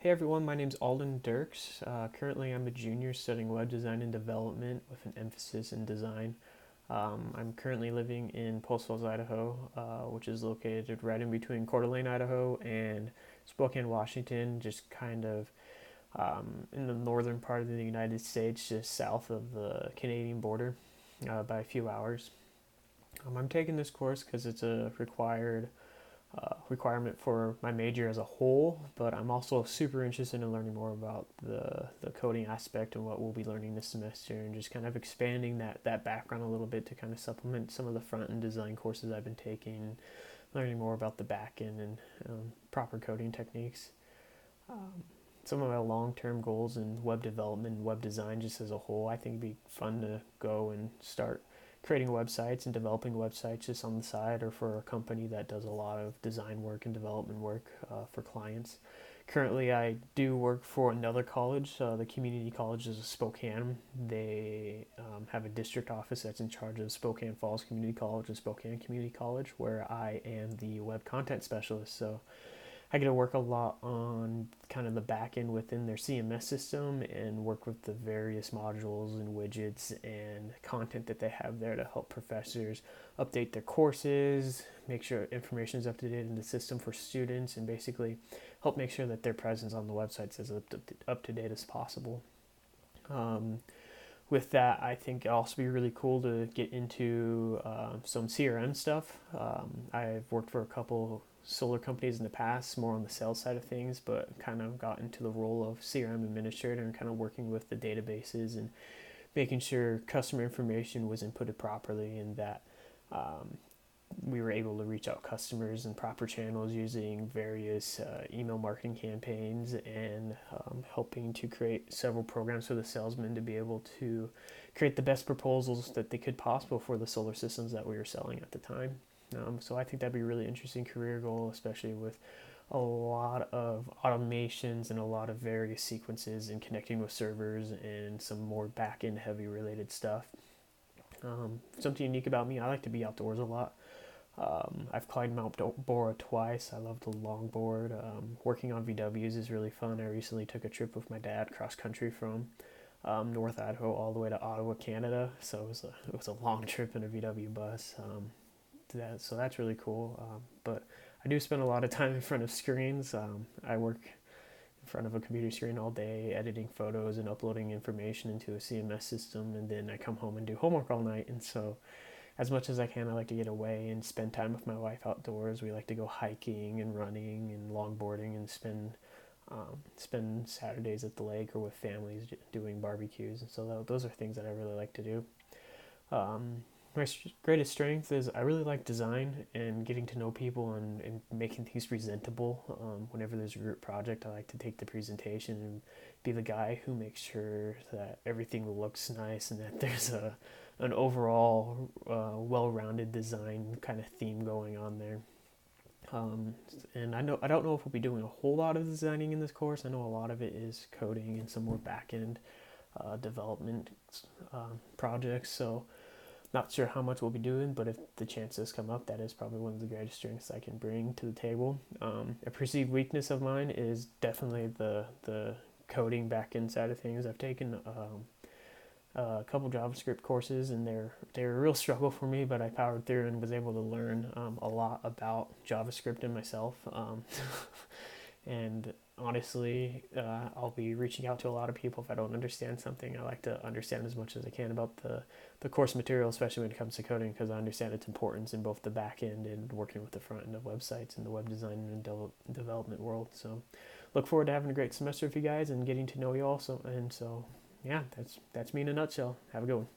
Hey everyone, my name's Alden Dirks. Currently, I'm a junior studying web design and development with an emphasis in design. I'm currently living in Post Falls, Idaho, which is located right in between Coeur d'Alene, Idaho, and Spokane, Washington, just kind of in the northern part of the United States, just south of the Canadian border by a few hours. I'm taking this course because it's a requirement for my major as a whole, but I'm also super interested in learning more about the coding aspect and what we'll be learning this semester and just kind of expanding that background a little bit to kind of supplement some of the front end design courses I've been taking, learning more about the back end and proper coding techniques. Um, some of my long term goals in web development and web design, just as a whole, I think it'd be fun to go and start creating websites and developing websites just on the side or for a company that does a lot of design work and development work for clients. Currently, I do work for another college, the community colleges of Spokane. They have a district office that's in charge of Spokane Falls Community College and Spokane Community College, where I am the web content specialist. So I get to work a lot on kind of the back end within their CMS system and work with the various modules and widgets and content that they have there to help professors update their courses, make sure information is up to date in the system for students, and basically help make sure that their presence on the website is up to date as possible. Um, with that, I think it'll also be really cool to get into some CRM stuff. I've worked for a couple solar companies in the past, more on the sales side of things, but kind of got into the role of CRM administrator and kind of working with the databases and making sure customer information was inputted properly and that um, we were able to reach out customers in proper channels using various email marketing campaigns and helping to create several programs for the salesmen to be able to create the best proposals that they could possible for the solar systems that we were selling at the time. So I think that'd be a really interesting career goal, especially with a lot of automations and a lot of various sequences and connecting with servers and some more back end heavy related stuff. Something unique about me, I like to be outdoors a lot. I've climbed Mount Bora twice. I love to longboard. Working on VWs is really fun. I recently took a trip with my dad cross country from North Idaho all the way to Ottawa, Canada. So it was a long trip in a VW bus. So that's really cool. But I do spend a lot of time in front of screens. I work in front of a computer screen all day, editing photos and uploading information into a CMS system, and then I come home and do homework all night. And so as much as I can, I like to get away and spend time with my wife outdoors. We like to go hiking and running and longboarding and spend Saturdays at the lake or with families doing barbecues. And so those are things that I really like to do. My greatest strength is I really like design and getting to know people and making things presentable. Whenever there's a group project, I like to take the presentation and be the guy who makes sure that everything looks nice and that there's an overall well-rounded design kind of theme going on there. And I don't know if we'll be doing a whole lot of designing in this course. I know a lot of it is coding and some more back-end development projects. So not sure how much we'll be doing, but if the chances come up, that is probably one of the greatest strengths I can bring to the table. A perceived weakness of mine is definitely the coding back-end side of things. I've taken a couple JavaScript courses, and they're a real struggle for me, but I powered through and was able to learn a lot about JavaScript and myself. And honestly, I'll be reaching out to a lot of people if I don't understand something. I like to understand as much as I can about the course material, especially when it comes to coding, because I understand its importance in both the back end and working with the front end of websites and the web design and development world. So look forward to having a great semester with you guys and getting to know you all. So, yeah, that's me in a nutshell. Have a good one.